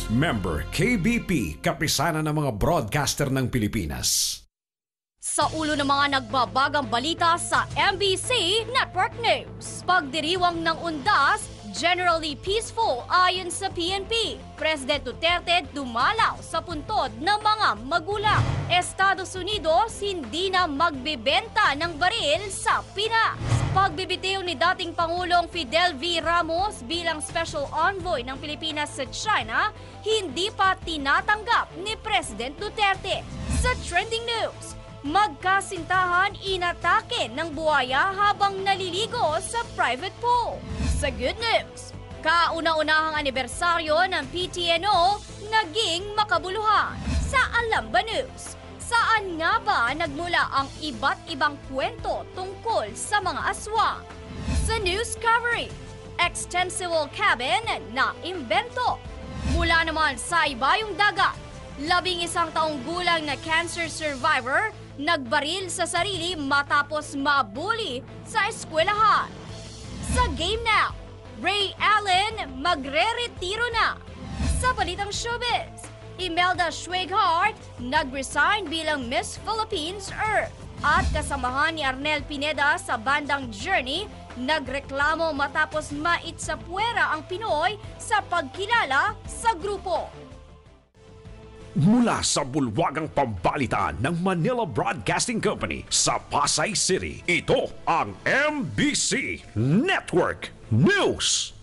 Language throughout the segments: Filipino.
Member KBP, kapisanan ng mga broadcaster ng Pilipinas. Sa ulo ng mga nagbabagang balita sa MBC Network News. Pagdiriwang ng undas, generally peaceful ayon sa PNP. President Duterte dumalaw sa puntod ng mga magulang. Estados Unidos hindi na magbebenta ng baril sa Pinas. Pagbibitiw ni dating Pangulong Fidel V. Ramos bilang Special Envoy ng Pilipinas sa China, hindi pa tinatanggap ni President Duterte. Sa trending news, magkasintahan inatake ng buhaya habang naliligo sa private pool. Sa good news, kauna-unahang anibersaryo ng PTNO naging makabuluhan. Sa Alam Ba News, saan nga ba nagmula ang iba't ibang kwento tungkol sa mga aswang? Sa news coverage, extensible cabin na imbento. Mula naman sa ibayong dagat, 11 taong gulang na cancer survivor nagbaril sa sarili matapos mabuli sa eskwelahan. Sa Game Now, Ray Allen magre-retiro na. Sa balitang showbiz, Imelda Schweghart nag-resign bilang Miss Philippines Earth. At kasamahan ni Arnel Pineda sa bandang Journey, nagreklamo matapos maitsapuwera ang Pinoy sa pagkilala sa grupo. Mula sa bulwagang pambalitaan ng Manila Broadcasting Company sa Pasay City, ito ang MBC Network News.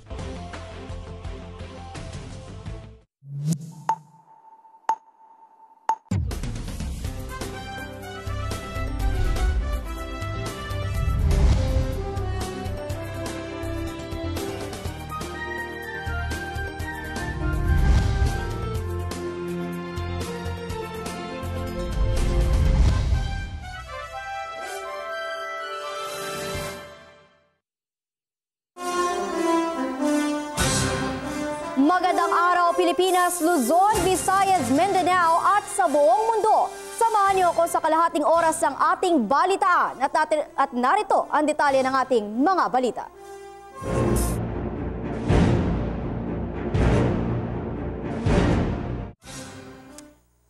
Magandang araw Pilipinas, Luzon, Visayas, Mindanao at sa buong mundo. Samahan niyo ako sa kalahating oras ng ating balitaan at narito ang detalye ng ating mga balita.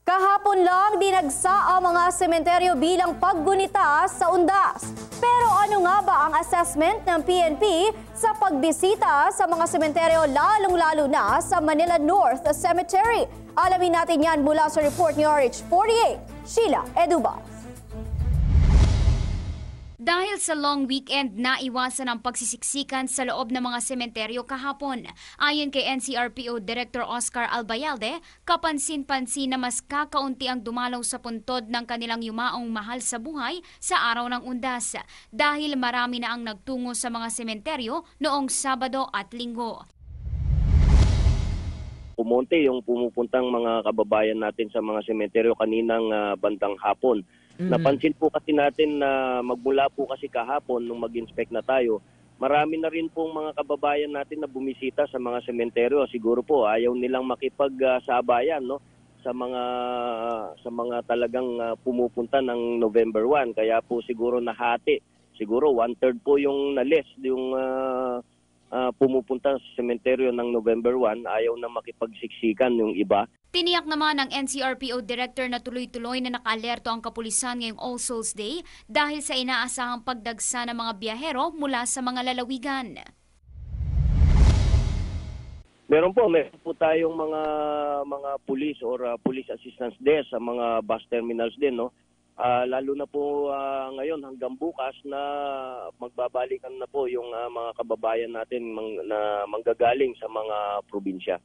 Kahapon lang dinagsa ang mga sementeryo bilang paggunita sa undas. Pero ano nga ba ang assessment ng PNP sa pagbisita sa mga sementeryo lalong-lalo na sa Manila North Cemetery? Alamin natin yan mula sa report ni RH48, Sheila Edubas. Dahil sa long weekend, naiwasan ang pagsisiksikan sa loob ng mga sementeryo kahapon. Ayon kay NCRPO Director Oscar Albayalde, kapansin-pansin na mas kakaunti ang dumalaw sa puntod ng kanilang yumaong mahal sa buhay sa araw ng undas. Dahil marami na ang nagtungo sa mga sementeryo noong Sabado at Linggo. Pumunti yung pumupuntang mga kababayan natin sa mga sementeryo kaninang bandang hapon. Napansin po kasi natin na magmula po kasi kahapon nung mag-inspect na tayo, marami na rin pong mga kababayan natin na bumisita sa mga sementeryo. Siguro po ayaw nilang makipagsabayan no sa mga talagang pumupunta ng November 1. Kaya po siguro nahati. Siguro 1/3 po yung nalis yung pumupunta sa sementeryo ng November 1, ayaw na makipagsiksikan yung iba. Tiniyak naman ng NCRPO Director na tuloy-tuloy na naka-alerto ang kapulisan ngayong All Souls Day dahil sa inaasahang pagdagsa ng mga biyahero mula sa mga lalawigan. Meron po tayong mga police or police assistance desk sa mga bus terminals din, no? Lalo na po ngayon hanggang bukas na magbabalikan na po yung mga kababayan natin na manggagaling sa mga probinsya.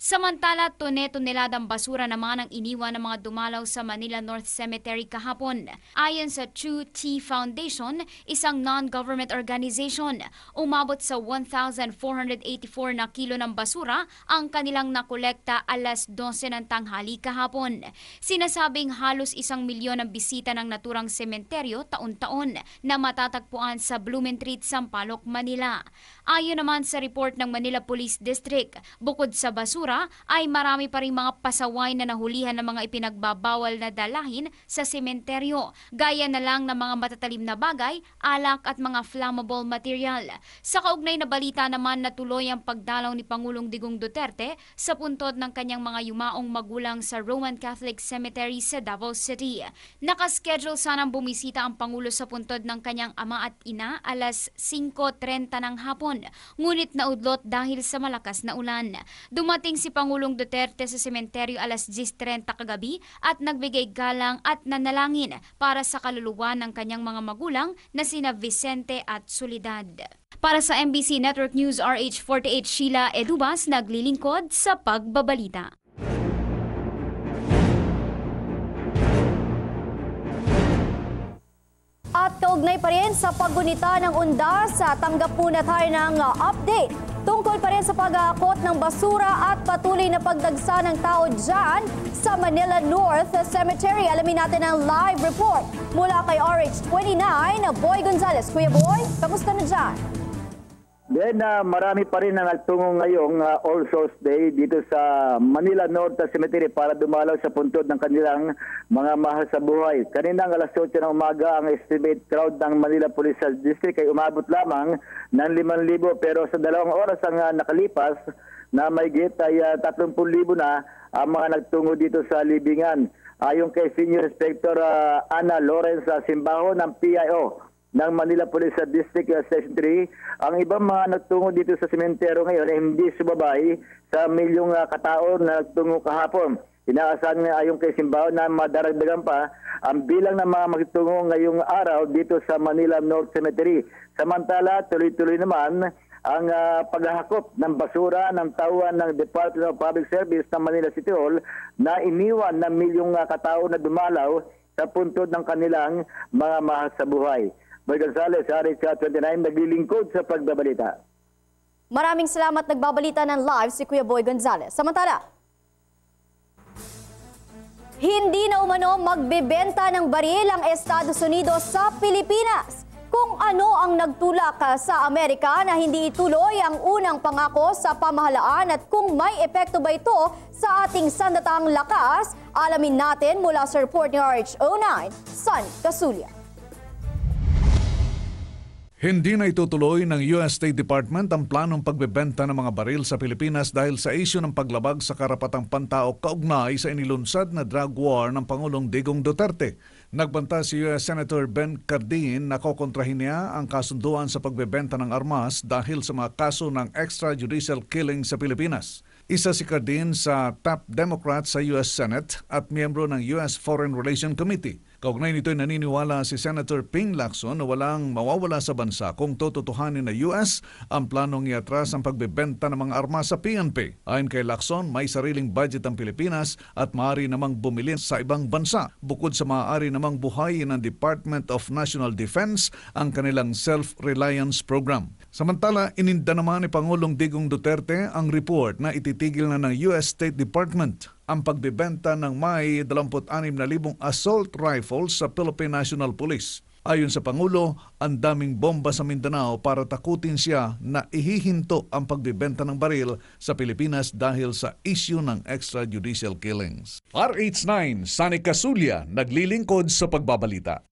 Samantala, tone-toneladang basura naman ang iniwan ng mga dumalaw sa Manila North Cemetery kahapon. Ayon sa True Tea Foundation, isang non-government organization, umabot sa 1,484 na kilo ng basura ang kanilang nakolekta alas 12 ng tanghali kahapon. Sinasabing halos 1 milyon ang bisita ng naturang sementeryo taon-taon na matatagpuan sa Blumentritt, Sampaloc, Manila. Ayon naman sa report ng Manila Police District, bukod sa basura, basura ay marami pa rin mga pasaway na nahulihan ng mga ipinagbabawal na dalahin sa sementeryo, gaya na lang ng mga matatalim na bagay, alak at mga flammable material. Sa kaugnay na balita naman na tuloy ang pagdalaw ni Pangulong Digong Duterte sa puntod ng kanyang mga yumaong magulang sa Roman Catholic Cemetery sa Davao City. Nakaschedule sanang bumisita ang Pangulo sa puntod ng kanyang ama at ina alas 5:30 ng hapon, ngunit naudlot dahil sa malakas na ulan. Dumating si Pangulong Duterte sa sementeryo alas 10:30 kagabi at nagbigay galang at nanalangin para sa kaluluwa ng kanyang mga magulang na sina Vicente at Soledad. Para sa MBC Network News RH48, Sheila Edubas naglilingkod sa pagbabalita. At kaugnay pa rin sa paggunita ng undas, tanggap po na tayo ng update tungkol pa rin sa pag-aakot ng basura at patuloy na pagdagsa ng tao dyan sa Manila North Cemetery. Alamin natin ang live report mula kay RH29, Boy Gonzales. Kuya Boy, kamusta na dyan? Then marami pa rin ang nagtungo ngayong All Souls Day dito sa Manila North Cemetery para dumalaw sa puntod ng kanilang mga mahal sa buhay. Kaninang alas 8 ng umaga ang estimate crowd ng Manila Police District ay umabot lamang ng 5,000 pero sa 2 oras ang nakalipas na may git ay 30,000 na ang mga nagtungo dito sa libingan. Ayon kay Senior Inspector Ana Lawrence Simbaho ng PIO ng Manila Police District Station 3, ang ibang mga nagtungo dito sa sementeryo ngayon ay hindi sumabay sa milyong katao na nagtungo kahapon. Inaasahan nga ayon kay Simbaho na madaragdagan pa ang bilang ng mga magtungo ngayong araw dito sa Manila North Cemetery. Samantala, tuloy-tuloy naman ang paghahakop ng basura ng tauhan ng Department of Public Service ng Manila City Hall na iniwan ng milyong katao na dumalaw sa puntod ng kanilang mga mahal sa buhay. Boy Gonzales, RH29, naglilingkod sa pagbabalita. Maraming salamat, nagbabalita ng live si Kuya Boy Gonzales. Samantala, hindi na umano magbebenta ng baril ang Estados Unidos sa Pilipinas. Kung ano ang nagtulak sa Amerika na hindi ituloy ang unang pangako sa pamahalaan at kung may epekto ba ito sa ating sandatahang lakas, alamin natin mula sa report ni RH09, San Casulia. Hindi na itutuloy ng US State Department ang planong pagbebenta ng mga baril sa Pilipinas dahil sa isyu ng paglabag sa karapatang pantao kaugnay sa inilunsad na drug war ng Pangulong Digong Duterte. Nagbanta si US Senator Ben Cardin na kokontrahin niya ang kasunduan sa pagbebenta ng armas dahil sa mga kaso ng extrajudicial killing sa Pilipinas. Isa si Cardin sa top Democrat sa US Senate at miyembro ng US Foreign Relations Committee. Kaugnay nito'y naniniwala si Senator Ping Lacson na walang mawawala sa bansa kung tututuhanin na US ang planong iatras ang pagbebenta ng mga armas sa PNP. Ayon kay Lacson, may sariling budget ang Pilipinas at maaari namang bumili sa ibang bansa. Bukod sa maaari namang buhayin ng Department of National Defense ang kanilang self-reliance program. Samantala, ininda naman ni Pangulong Digong Duterte ang report na ititigil na ng US State Department ang pagbebenta ng may 26,000 assault rifles sa Philippine National Police. Ayon sa Pangulo, ang daming bomba sa Mindanao para takutin siya na ihihinto ang pagbebenta ng baril sa Pilipinas dahil sa issue ng extrajudicial killings. RH9, Sunny Casulia, naglilingkod sa pagbabalita.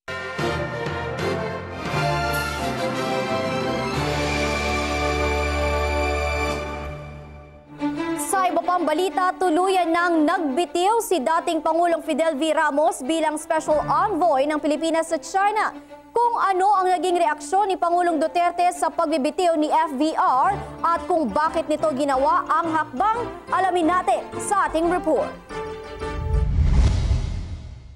Sa iba pang balita, tuluyan nang nagbitiw si dating Pangulong Fidel V. Ramos bilang Special Envoy ng Pilipinas sa China. Kung ano ang naging reaksyon ni Pangulong Duterte sa pagbibitiw ni FVR at kung bakit nito ginawa ang hakbang, alamin natin sa ating report.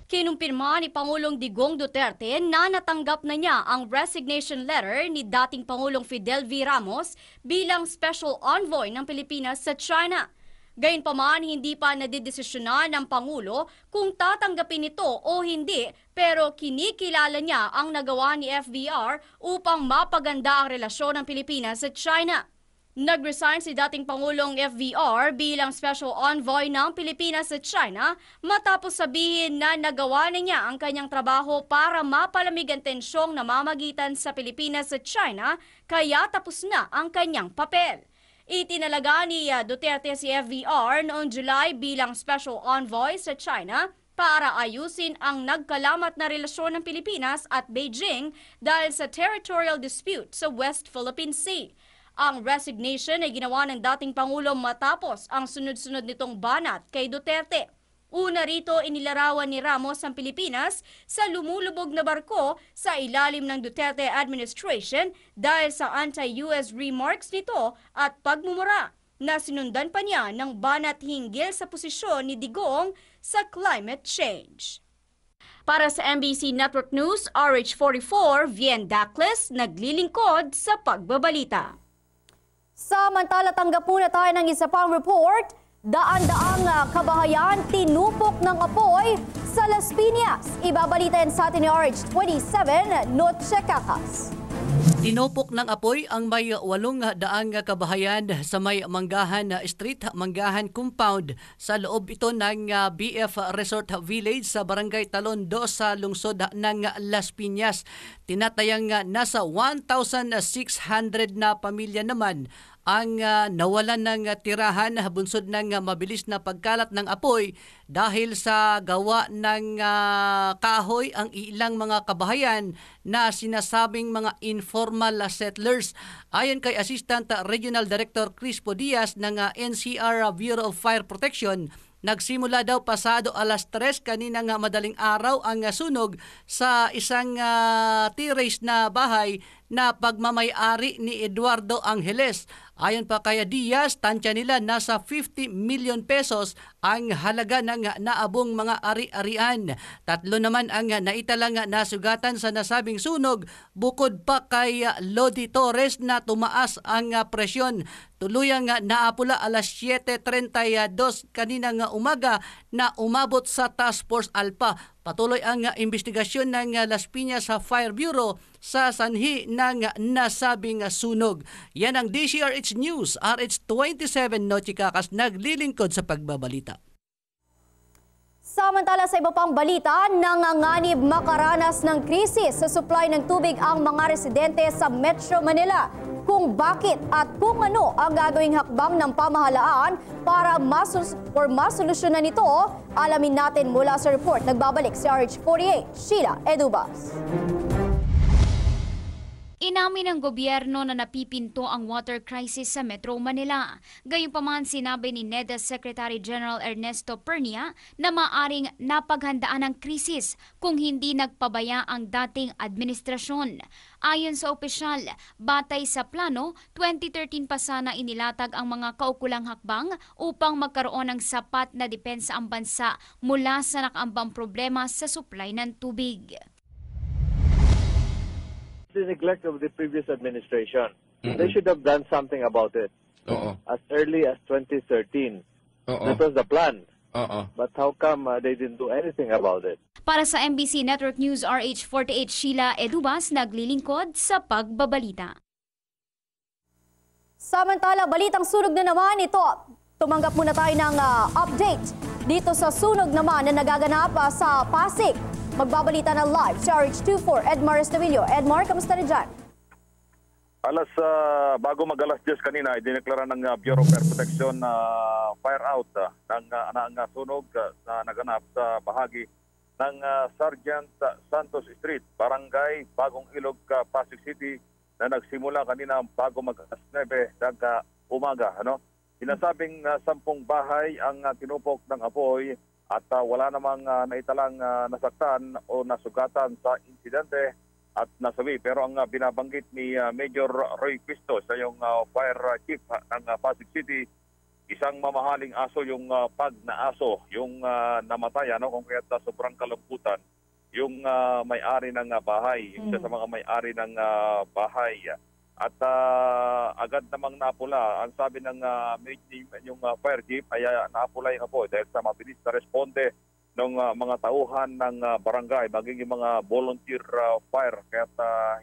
Kinumpirma ni Pangulong Digong Duterte na natanggap na niya ang resignation letter ni dating Pangulong Fidel V. Ramos bilang Special Envoy ng Pilipinas sa China. Gayunpaman, hindi pa nadidesisyonan ng Pangulo kung tatanggapin ito o hindi, pero kinikilala niya ang nagawa ni FVR upang mapaganda ang relasyon ng Pilipinas sa China. Nag-resign si dating Pangulong FVR bilang Special Envoy ng Pilipinas sa China matapos sabihin na nagawa na niya ang kanyang trabaho para mapalamig ang tensyong namamagitan sa Pilipinas at China kaya tapos na ang kanyang papel. Itinalaga ni Duterte si FVR noong July bilang Special Envoy sa China para ayusin ang nagkalamat na relasyon ng Pilipinas at Beijing dahil sa territorial dispute sa West Philippine Sea. Ang resignation ay ginawa ng dating Pangulo matapos ang sunod-sunod nitong banat kay Duterte. Una rito, inilarawan ni Ramos ang Pilipinas sa lumulubog na barko sa ilalim ng Duterte administration dahil sa anti-US remarks nito at pagmumura na sinundan pa niya ng banat hinggil sa posisyon ni Digong sa climate change. Para sa MBC Network News, RH44, Vien Dacles, naglilingkod sa pagbabalita. Samantala, tanggap muna tayo ng isa pang report. Daan-daang kabahayan tinupok ng apoy sa Las Piñas. Ibabalita yan sa atin ni RH27, Noche Cacas. Tinupok ng apoy ang may 8 daang kabahayan sa may Manggahan Street, Manggahan Compound sa loob ito ng BF Resort Village sa Barangay Talon 2 sa lungsod ng Las Piñas. Tinatayang nasa 1,600 na pamilya naman ang nawalan ng tirahan bunsod ng mabilis na pagkalat ng apoy dahil sa gawa ng kahoy ang ilang mga kabahayan na sinasabing mga informal settlers. Ayon kay Assistant Regional Director Crispo Diaz ng NCR Bureau of Fire Protection, nagsimula daw pasado alas 3 kaninang madaling araw ang sunog sa isang terrace na bahay na pagmamayari ni Eduardo Angeles. Ayon pa kay Diaz, tansya nila nasa 50 million pesos ang halaga ng naabong mga ari-arian. 3 naman ang naitalang nasugatan sa nasabing sunog bukod pa kay Lodi Torres na tumaas ang presyon. Tuluyang naapula alas 7:32 kaninang umaga na umabot sa Task Force Alpha. Patuloy ang investigasyon ng Las Piñas Fire Bureau sa sanhi ng nasabing sunog. Yan ang DCRH News, RH27 Noche Cacas, naglilingkod sa pagbabalita. Samantala sa iba pang balita, nanganganib makaranas ng krisis sa supply ng tubig ang mga residente sa Metro Manila. Kung bakit at kung ano ang gagawing hakbang ng pamahalaan para masolusyonan ito, alamin natin mula sa report. Nagbabalik si RH48, Sheila Edubas. Inamin ng gobyerno na napipinto ang water crisis sa Metro Manila. Gayunpaman sinabi ni NEDA Secretary General Ernesto Pernia na maaring napaghandaan ang krisis kung hindi nagpabaya ang dating administrasyon. Ayon sa opisyal, batay sa plano, 2013 pa sana inilatag ang mga kaukulang hakbang upang magkaroon ng sapat na depensa ang bansa mula sa nakaambang problema sa supply ng tubig. The neglect of the previous administration. They should have done something about it. As early as 2013. That was the plan. But how come they didn't do anything about it? Para sa MBC Network News, RH48, Sheila Edubas, naglilingkod sa pagbabalita. Samantala, balitang sunog na naman ito. Tumanggap muna tayo ng update dito sa sunog naman na nagaganap sa Pasig. Magbabalita na live sa RH24, Edmar Estavillo. Edmar, kamusta na dyan? Bago mag-alas 10 kanina, idineklara ng Bureau of Fire Protection na fire out ng sunog na naganap sa bahagi ng Sergeant Santos Street, Barangay Bagong Ilog, Pasig City, na nagsimula kanina bago mag-alas 9 ng umaga. Sinasabing 10 bahay ang tinupok ng apoy at wala namang naitalang nasaktan o nasugatan sa insidente at nasawi. Pero ang binabanggit ni Major Roy Pisto sa yung fire chief ng Pasig City, isang mamahaling aso yung pag na aso yung namatay, kung kaya sobrang kalungkutan yung may-ari ng bahay, yung isa sa mga may-ari ng bahay. At agad namang napula. Ang sabi ng yung fire chief ay napula yung apoy dahil sa mabilis na responde ng mga tauhan ng barangay, maging yung mga volunteer fire. Kaya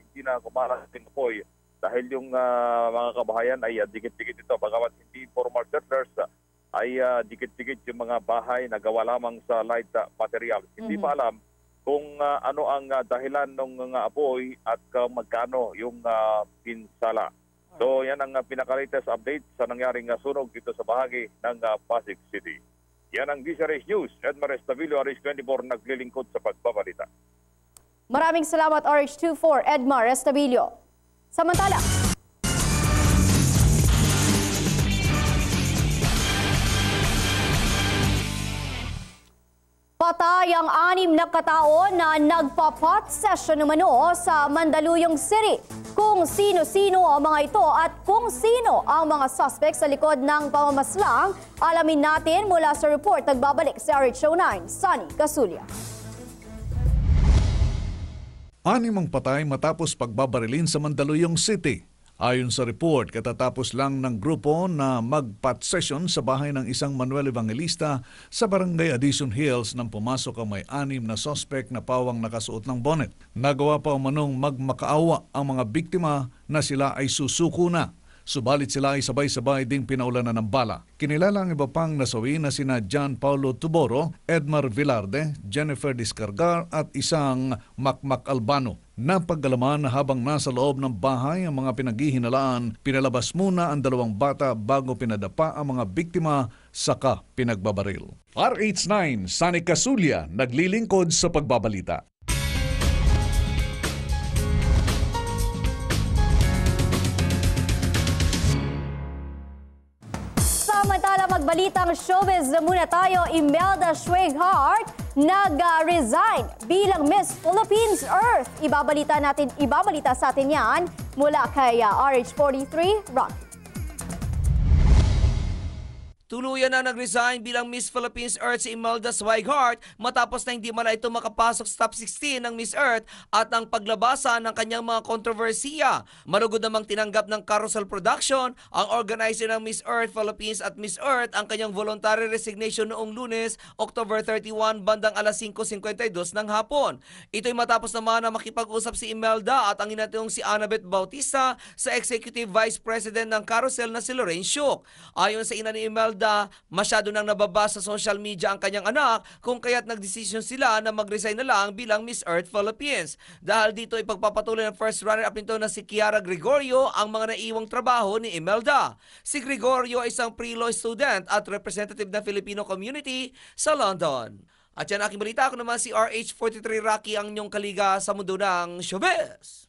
hindi na kumalas yung apoy dahil yung mga kabahayan ay dikit-dikit ito. Bagamat hindi formal settlers, ay dikit-dikit yung mga bahay na gawa lamang sa light material. Hindi pa alam kung ano ang dahilan ng apoy at magkano yung pinsala. So yan ang pinaka-latest update sa nangyaring sunog dito sa bahagi ng Pasig City. Yan ang DZRH News. Edmar Estavillo, RH24, naglilingkod sa pagbabalita. Maraming salamat RH24 Edmar Estavillo. Samantala, patay ang 6 na katao na nagpa-pot session umano sa Mandaluyong City. Kung sino-sino ang mga ito at kung sino ang mga suspect sa likod ng pamamaslang, alamin natin mula sa report. Nagbabalik si RH09, Sunny Casulia. 6 ang patay matapos pagbabarilin sa Mandaluyong City. Ayon sa report, katatapos lang ng grupo na mag-pot session sa bahay ng isang Manuel Evangelista sa Barangay Addison Hills nang pumasok ang may 6 na suspect na pawang nakasuot ng bonnet. Nagawa pa umanong magmakaawa ang mga biktima na sila ay susuko na. Subalit sila ay sabay-sabay ding pinaulanan ng bala. Kinilala ang iba pang nasawi na sina John Paulo Tuboro, Edmar Villarde, Jennifer Discargar at isang Makmak Albano. Napaggalaman na habang nasa loob ng bahay ang mga pinaghihinalaan, pinalabas muna ang 2 bata bago pinadapa ang mga biktima saka pinagbabaril. RH9, Sunny Casulia, naglilingkod sa pagbabalita. Samantala, magbalitang showbiz na muna tayo. Imelda Schweghart nag-resign bilang Miss Philippines Earth. Ibabalita sa atin yan mula kay RH43 Rock. Tuluyan na nag-resign bilang Miss Philippines Earth si Imelda Schweghart matapos na hindi mala ito makapasok sa top 16 ng Miss Earth at ang paglabasan ng kanyang mga kontrobersiya. Marugod namang tinanggap ng Carousel Production, ang organizer ng Miss Earth Philippines at Miss Earth, ang kanyang voluntary resignation noong Lunes, October 31, bandang alas 5:52 ng hapon. Ito'y matapos naman na makipag-usap si Imelda at ang inatong si Annabeth Bautista sa Executive Vice President ng Carousel na si Loren Syuk. Ayon sa ina ni Imelda, masyado nang nababasa sa social media ang kanyang anak kung kaya't nagdesisyon sila na mag-resign na lang bilang Miss Earth Philippines. Dahil dito ay pagpapatuloy ng first runner-up nito na si Kiara Gregorio ang mga naiwang trabaho ni Imelda. Si Gregorio ay isang pre-law student at representative ng Filipino community sa London. At yan aking balita, ako naman si RH43 Rocky, ang inyong kaliga sa mundo ng showbiz.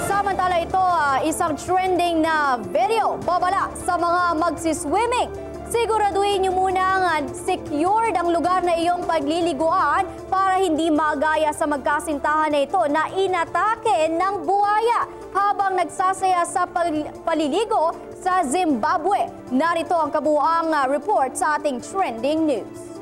Samantala ito, isang trending na video babala sa mga magsiswimming. Siguraduhin niyo muna secured ang lugar na iyong pagliliguan para hindi magaya sa magkasintahan na ito na inatake ng buhaya habang nagsasaya sa paliligo sa Zimbabwe. Narito ang kabuuang report sa ating trending news.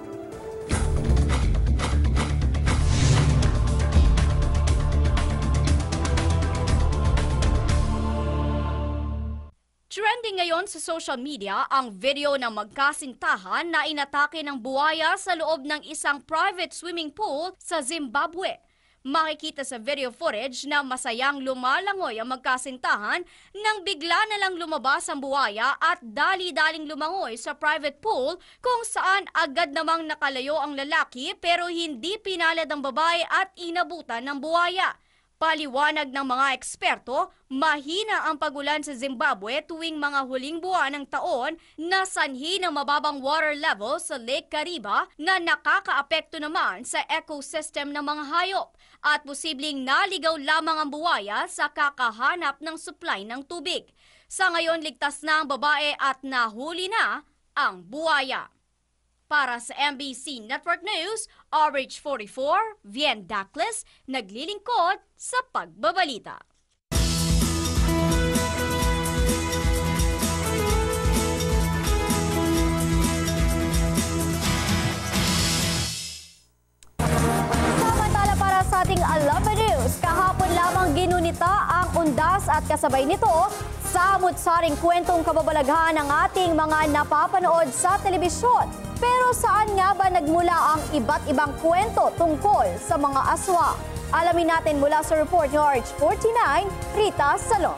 Trending ngayon sa social media ang video ng magkasintahan na inatake ng buhaya sa loob ng isang private swimming pool sa Zimbabwe. Makikita sa video footage na masayang lumalangoy ang magkasintahan nang bigla na lang lumabas ang buhaya at dali-daling lumangoy sa private pool kung saan agad namang nakalayo ang lalaki pero hindi pinalad ang babae at inabutan ng buhaya. Paliwanag ng mga eksperto, mahina ang pagulan sa Zimbabwe tuwing mga huling buwan ng taon na sanhi ng mababang water level sa Lake Kariba na nakakaapekto naman sa ecosystem ng mga hayop at posibleng naligaw lamang ang buhaya sa kakahanap ng supply ng tubig. Sa ngayon, ligtas na ang babae at nahuli na ang buhaya. Para sa MBC Network News, RH44, Vien Dacles, naglilingkod sa pagbabalita. Samantala para sa ating Alaba News, kahapon lamang ginunita ang undas at kasabay nito, samut-saring kwentong kababalaghan ng ating mga napapanood sa telebisyon. Pero saan nga ba nagmula ang iba't ibang kwento tungkol sa mga aswang? Alamin natin mula sa report ni RH49, Rita Salong.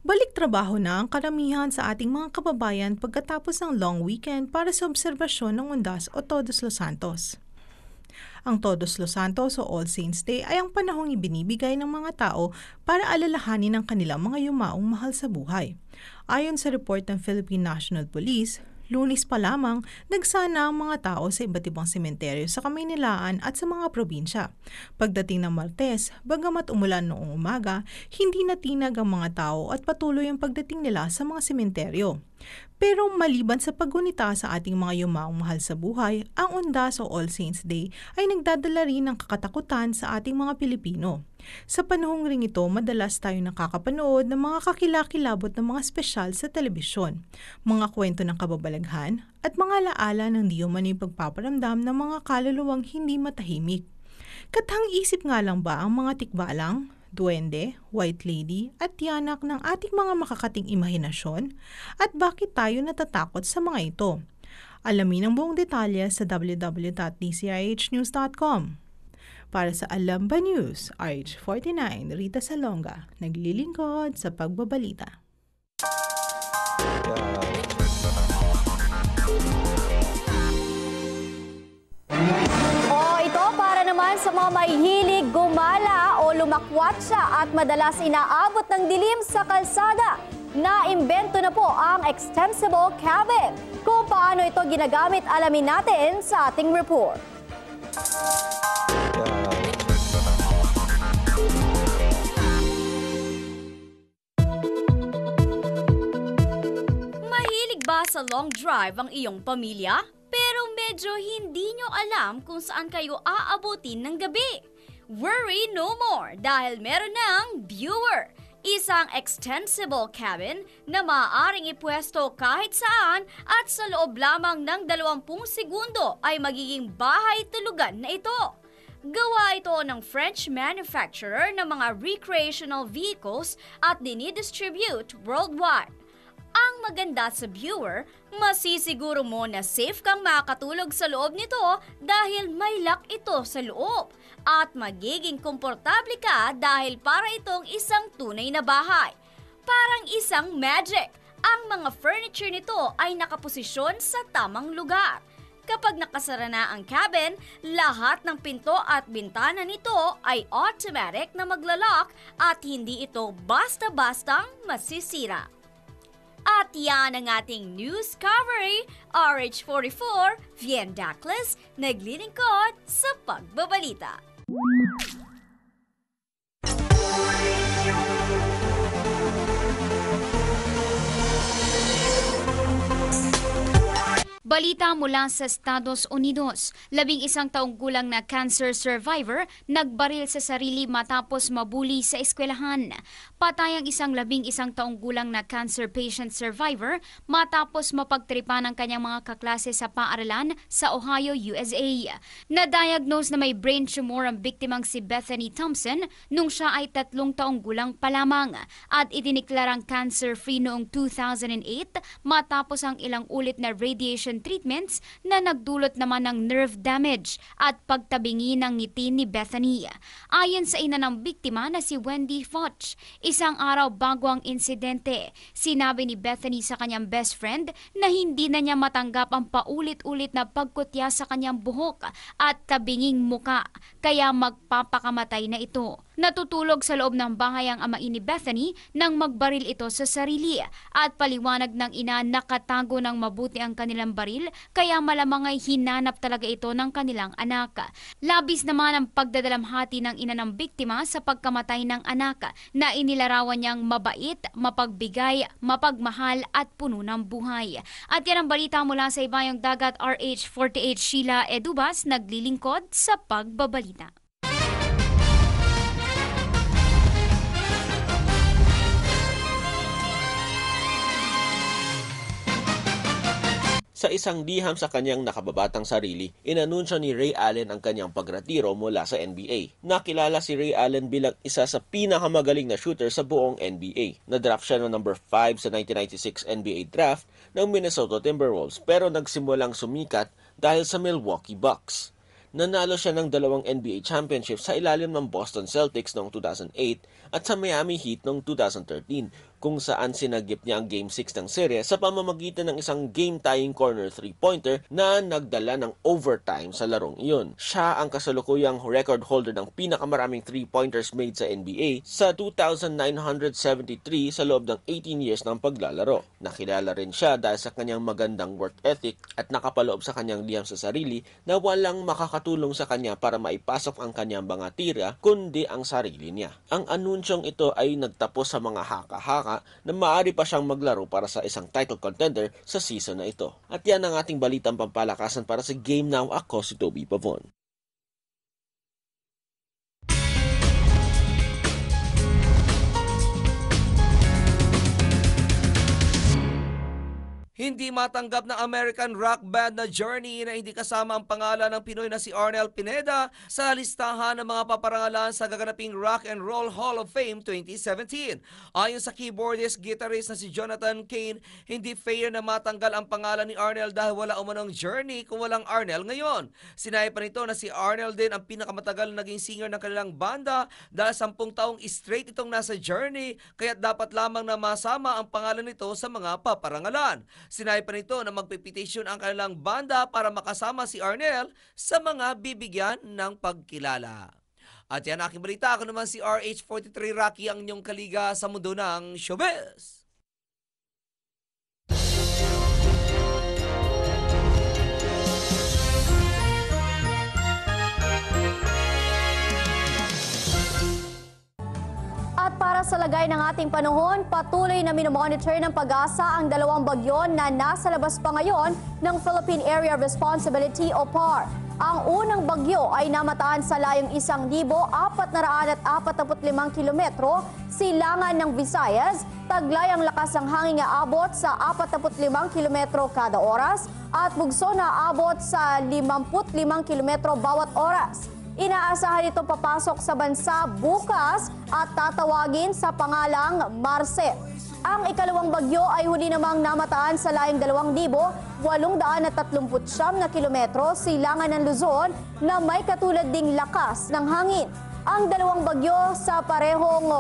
Balik trabaho na ang karamihan sa ating mga kababayan pagkatapos ng long weekend para sa obserbasyon ng Undas o Todos los Santos. Ang Todos los Santos o All Saints Day ay ang panahong ibinibigay ng mga tao para alalahanin ang kanilang mga yumaong mahal sa buhay. Ayon sa report ng Philippine National Police, Lunes pa lamang, nagsana ang mga tao sa iba't ibang sementeryo sa Kamaynilaan at sa mga probinsya. Pagdating ng Martes, bagamat umulan noong umaga, hindi natinag ang mga tao at patuloy ang pagdating nila sa mga sementeryo. Pero maliban sa paggunita sa ating mga yumaong mahal sa buhay, ang Undas o All Saints Day ay nagdadala rin ng kakatakutan sa ating mga Pilipino. Sa panahong ring ito, madalas tayo nakakapanood ng mga kakilakilabot ng mga espesyal sa telebisyon, mga kwento ng kababalaghan, at mga laala ng di umano'y pagpaparamdam ng mga kaluluwang hindi matahimik. Katang-isip nga lang ba ang mga tikbalang, duwende, white lady at tiyanak ng ating mga makakating imahinasyon? At bakit tayo natatakot sa mga ito? Alamin ang buong detalye sa www.dcihnews.com. Para sa Alam Ba News, RH49, Rita Salonga, naglilingkod sa pagbabalita. Ito para naman sa mga mahihilig gumala o lumakwatsa at madalas inaabot ng dilim sa kalsada. Naimbento na po ang extensible cabin. Kung paano ito ginagamit, alamin natin sa ating report. Mahilig ba sa long drive ang iyong pamilya? Pero medyo hindi nyo alam kung saan kayo aabutin ng gabi. Worry no more dahil meron ng Viewer, isang extensible cabin na maaaring ipwesto kahit saan at sa loob lamang ng 20 segundo ay magiging bahay-tulugan na ito. Gawa ito ng French manufacturer ng mga recreational vehicles at dinidistribute worldwide. Ang maganda sa Viewer, masisiguro mo na safe kang makatulog sa loob nito dahil may lock ito sa loob. At magiging komportable ka dahil para itong isang tunay na bahay. Parang isang magic. Ang mga furniture nito ay nakaposisyon sa tamang lugar. Kapag nakasara na ang cabin, lahat ng pinto at bintana nito ay automatic na maglalak at hindi ito basta-bastang masisira. At yan ang ating news coverage, RH44, Vien Dacles, naglilingkod sa pagbabalita. Balita mula sa Estados Unidos. 11 taong gulang na cancer survivor nagbaril sa sarili matapos mabuli sa eskwelahan. Patay ang isang 11 taong gulang na cancer patient survivor matapos mapagtripan ng kanyang mga kaklase sa paaralan sa Ohio, USA. Na-diagnose na may brain tumor ang biktimang si Bethany Thompson nung siya ay 3 taong gulang pa lamang at idiniklarang cancer-free noong 2008 matapos ang ilang ulit na radiation treatments na nagdulot naman ng nerve damage at pagtabingi ng ngiti ni Bethany. Ayon sa ina ng biktima na si Wendy Foch, isang araw bago ang insidente, sinabi ni Bethany sa kanyang best friend na hindi na niya matanggap ang paulit-ulit na pagkutya sa kanyang buhok at tabinging muka, kaya magpapakamatay na ito. Natutulog sa loob ng bahay ang ama ni Bethany nang magbaril ito sa sarili at paliwanag ng ina nakatago ng mabuti ang kanilang baril kaya malamang ay hinanap talaga ito ng kanilang anak. Labis naman ang pagdadalamhati ng ina ng biktima sa pagkamatay ng anak na inilarawan niyang mabait, mapagbigay, mapagmahal at puno ng buhay. At yan ang balita mula sa Ibayong Dagat, RH48 Sheila Edubas, naglilingkod sa pagbabalita. Sa isang liham sa kanyang nakababatang sarili, inanunsyo ni Ray Allen ang kanyang pagretiro mula sa NBA. Nakilala si Ray Allen bilang isa sa pinakamagaling na shooter sa buong NBA. Na-draft siya no number 5 sa 1996 NBA draft ng Minnesota Timberwolves pero nagsimulang sumikat dahil sa Milwaukee Bucks. Nanalo siya ng 2 NBA championships sa ilalim ng Boston Celtics noong 2008 at sa Miami Heat noong 2013. kung saan sinagip niya ang Game 6 ng serye sa pamamagitan ng isang game-tying corner 3-pointer na nagdala ng overtime sa larong iyon. Siya ang kasalukuyang record holder ng pinakamaraming 3-pointers made sa NBA sa 2,973 sa loob ng 18 years ng paglalaro. Nakilala rin siya dahil sa kanyang magandang work ethic at nakapaloob sa kanyang liham sa sarili na walang makakatulong sa kanya para maipasok ang kanyang mga tira kundi ang sarili niya. Ang anunsyong ito ay nagtapos sa mga haka-haka na maaari pa siyang maglaro para sa isang title contender sa season na ito. At yan ang ating balitang pampalakasan para sa Game Now. Ako si Toby Pavon. Hindi matanggap ng American rock band na Journey na hindi kasama ang pangalan ng Pinoy na si Arnel Pineda sa listahan ng mga paparangalan sa gaganaping Rock and Roll Hall of Fame 2017. Ayon sa keyboardist-guitarist na si Jonathan Cain, hindi fair na matanggal ang pangalan ni Arnel dahil wala umanong Journey kung walang Arnel ngayon. Sinabi pa nito na si Arnel din ang pinakamatagal na naging singer ng kanilang banda dahil 10 taong straight itong nasa Journey, kaya dapat lamang na masama ang pangalan nito sa mga paparangalan. Sinabi pa nito na magpipetisyon ang kanilang banda para makasama si Arnel sa mga bibigyan ng pagkilala. At yan aking balita. Ako naman si RH43 Rocky, ang inyong kaliga sa mundo ng showbiz. At para sa lagay ng ating panahon, patuloy na minomonitor ng Pag-asa ang 2 bagyo na nasa labas pa ngayon ng Philippine Area of Responsibility o PAR. Ang unang bagyo ay namataan sa layong 1,445 kilometro, silangan ng Visayas, taglay ang lakas ng hangin na abot sa 45 kilometro kada oras at bugso na abot sa 55 kilometro bawat oras. Inaasahan ito papasok sa bansa bukas at tatawagin sa pangalang Marce. Ang ikalawang bagyo ay huli namang namataan sa layong 2,839 na kilometro, silangan ng Luzon na may katulad ding lakas ng hangin. Ang dalawang bagyo sa parehong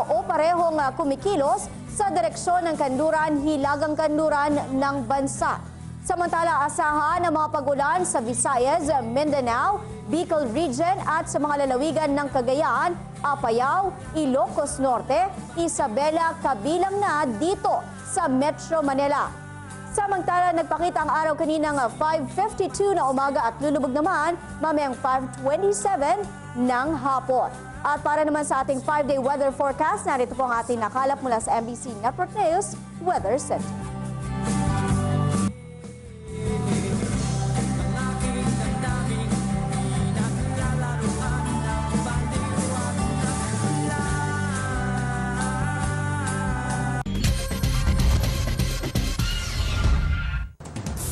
kumikilos sa direksyon ng kanluran, hilagang kanluran ng bansa. Samantala, asahan ang mga pag-ulan sa Visayas, Mindanao, Bicol Region at sa mga lalawigan ng Cagayan, Apayao, Ilocos Norte, Isabela kabilang na dito sa Metro Manila. Samantala, nagpakita ang araw kaninang 5:52 na umaga at lulubog naman mamayang 5:27 ng hapon. At para naman sa ating 5-day weather forecast, narito po ang ating nakalap mula sa MBC Network News Weather Center.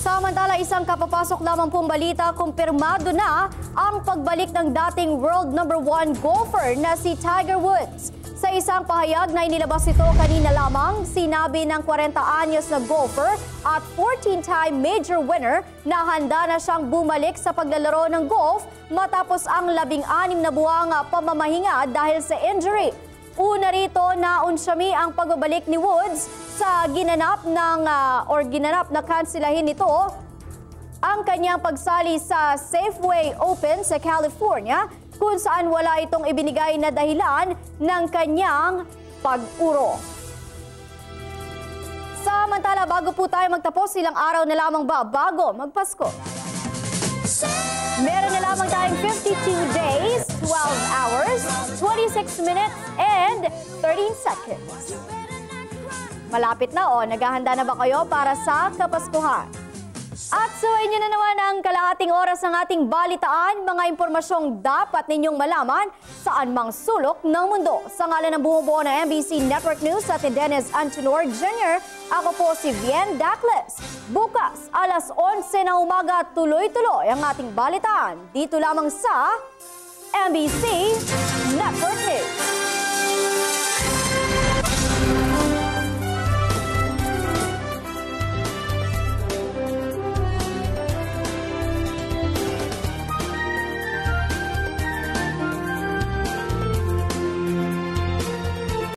Samantala, isang kapapasok lamang pong balita, kumpirmado na ang pagbalik ng dating world #1 golfer na si Tiger Woods. Sa isang pahayag na inilabas ito kanina lamang, sinabi ng 40 anyos na golfer at 14-time major winner na handa na siyang bumalik sa paglalaro ng golf matapos ang 16 na buwang pamamahinga dahil sa injury. Una rito na unsyami ang pagbabalik ni Woods sa ginanap na kansilahin nito ang kanyang pagsali sa Safeway Open sa California, kung saan wala itong ibinigay na dahilan ng kanyang pag-uro. Samantala, bago po tayo magtapos, ilang araw na lamang ba bago magpasko? Meron na lamang tayong 52 days, 12 hours, 26 minutes, and 13 seconds. Malapit na naghahanda na ba kayo para sa Kapaskuhan? At so, inyo na naman ang kalahating oras ng ating balitaan, mga impormasyong dapat ninyong malaman saan mang sulok ng mundo. Sa ngalan ng bumubuo ng MBC Network News at Dennis Antonor Jr., ako po si Vien Dacles. Bukas, alas 11 ng umaga, tuloy-tuloy ang ating balitaan. Dito lamang sa MBC Network News.